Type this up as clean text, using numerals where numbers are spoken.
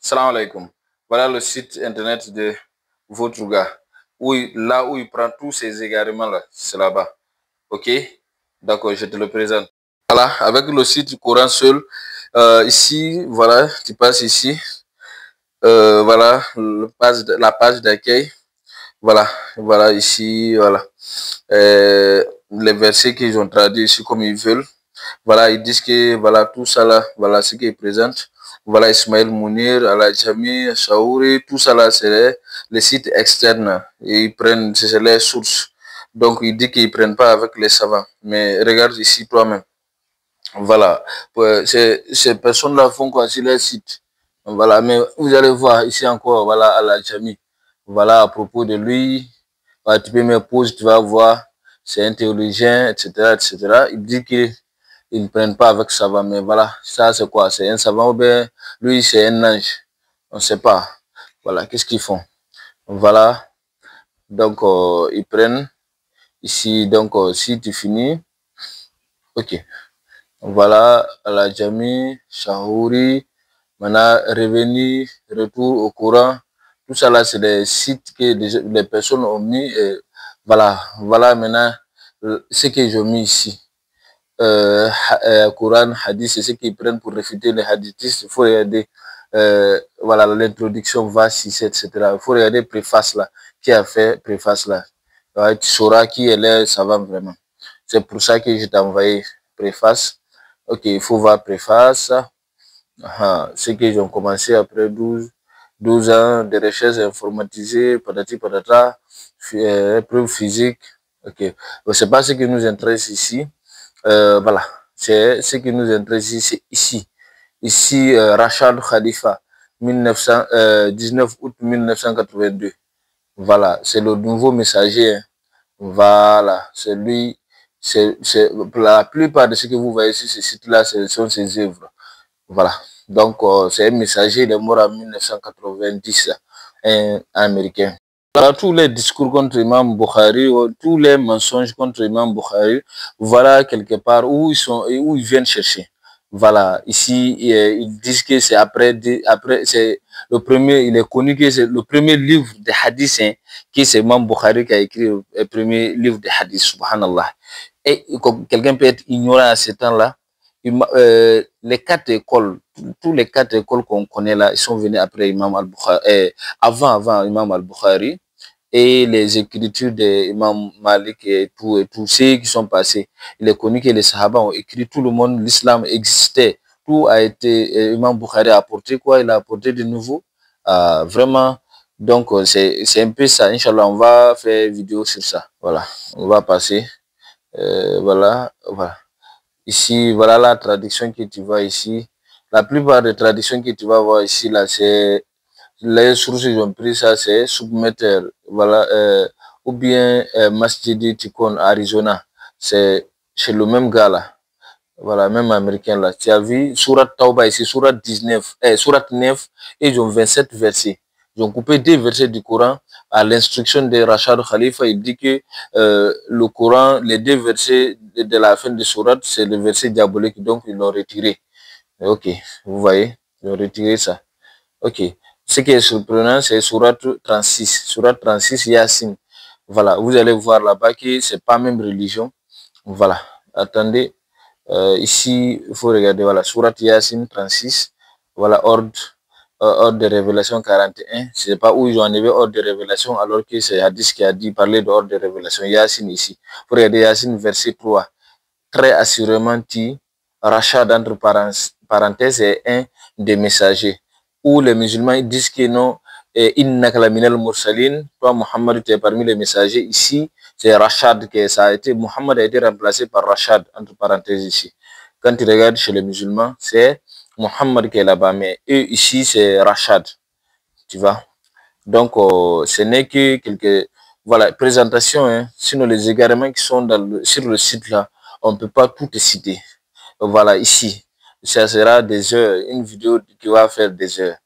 Salam alaikum. Voilà le site internet de votre gars. Là où il prend tous ces égarements-là, c'est là-bas. OK? D'accord, je te le présente. Voilà, avec le site du Coran seul. Ici, voilà, tu passes ici. Voilà, la page d'accueil. Voilà, voilà ici, voilà. Les versets qu'ils ont traduits ici comme ils veulent. Voilà, ils disent que voilà, tout ça là, voilà ce qu'ils présentent. Voilà, Ismaël Mounir, Al-Ajami, Chaouri, tout ça là, c'est les sites externes. Et ils prennent, c'est les sources. Donc, ils disent qu'ils ne prennent pas avec les savants. Mais regarde ici toi-même. Voilà. Ces personnes-là font quoi sur les sites? Voilà, mais vous allez voir ici encore, voilà, Al-Ajami. Voilà, à propos de lui, voilà, tu peux me poser, tu vas voir, c'est un théologien, etc., etc. Il dit qu'ils ne prennent pas avec savant, mais voilà, ça c'est quoi? C'est un savant ou bien lui c'est un ange? On ne sait pas. Voilà, qu'est-ce qu'ils font? Voilà, donc ils prennent ici, donc si tu finis, ok. Voilà, la Jami, Shahouri, maintenant revenu, retour au Coran. Tout ça là, c'est des sites que les personnes ont mis. Et voilà, voilà maintenant ce que j'ai mis ici. Coran, hadith, c'est ce qu'ils prennent pour réfuter les hadiths. Il faut regarder voilà, l'introduction, va 6, etc. Il faut regarder préface là, qui a fait préface là. Ouais, tu sauras qui elle est, ça va vraiment. C'est pour ça que je t'ai envoyé préface. Ok, il faut voir préface. Ceux qui ont commencé après 12 ans de recherche informatisée, patati patata, preuve physique. Ok, c'est pas ce qui nous intéresse ici. Voilà, c'est ce qui nous intéresse ici. Ici, Rachad Khalifa, 19 août 1982. Voilà, c'est le nouveau messager. Hein. Voilà, c'est lui. La plupart de ce que vous voyez sur ce site-là, ce sont ses œuvres. Voilà. Donc, c'est un messager, il est mort en 1990, un Américain. Voilà, tous les discours contre Imam Bukhari, tous les mensonges contre Imam Bukhari, voilà quelque part où où ils viennent chercher. Voilà, ici, ils disent que c'est après c'est le premier, il est connu que c'est le premier livre de hadith, hein, que c'est Imam Bukhari qui a écrit le premier livre de hadith, subhanallah. Et quelqu'un peut être ignorant à ce temps-là. Les 4 écoles, tous les 4 écoles qu'on connaît là, ils sont venus après Imam al-Bukhari, avant Imam al-Bukhari, et les écritures d'Imam Malik et tous ceux qui sont passés. Il est connu que les Sahaba ont écrit, tout le monde, l'islam existait, tout a été, Imam Bukhari a apporté quoi? Il a apporté de nouveau, vraiment. Donc, c'est un peu ça. Inch'Allah, on va faire vidéo sur ça. Voilà, on va passer. Voilà, voilà. Ici, voilà la traduction que tu vois ici. La plupart des traductions que tu vas voir ici, là, c'est les sources qui ont pris ça, c'est Submeter, voilà, ou bien Masjidi Tikon, Arizona. C'est chez le même gars là. Voilà, même américain là. Tu as vu Surat Tauba ici, Surat 19, Surat 9, et ils ont 27 versets. Ils ont coupé 2 versets du Coran à l'instruction de Rachad Khalifa. Il dit que le Coran, les 2 versets de la fin de Surat, c'est le verset diabolique, donc ils l'ont retiré. Ok, vous voyez, ils ont retiré ça. Ok, ce qui est surprenant, c'est Surat 36. Surat 36, Yassine. Voilà, vous allez voir là-bas que c'est pas même religion. Voilà, attendez. Ici, il faut regarder, voilà, Surat Yassine 36, voilà, ordre de révélation 41. C'est pas où ils ont enlevé ordre de révélation alors que c'est Hadith qui a dit parler d'ordre de révélation. Yassine ici. Il faut regarder Yassine verset 3. Très assurément dit, Rachad entre parenthèses est un des messagers. Où les musulmans disent que non, Innaka la minal mursalin, toi Muhammad tu es parmi les messagers. Ici, c'est Rachad que ça a été, Muhammad a été remplacé par Rachad, entre parenthèses ici. Quand tu regardes chez les musulmans, c'est Muhammad qui est là-bas, mais eux ici, c'est Rachad, tu vois. Donc, ce n'est que quelques, voilà, présentations, hein. Sinon les égarements qui sont sur le site là, on ne peut pas tout citer. Voilà, ici, ça sera des heures, une vidéo qui va faire des heures.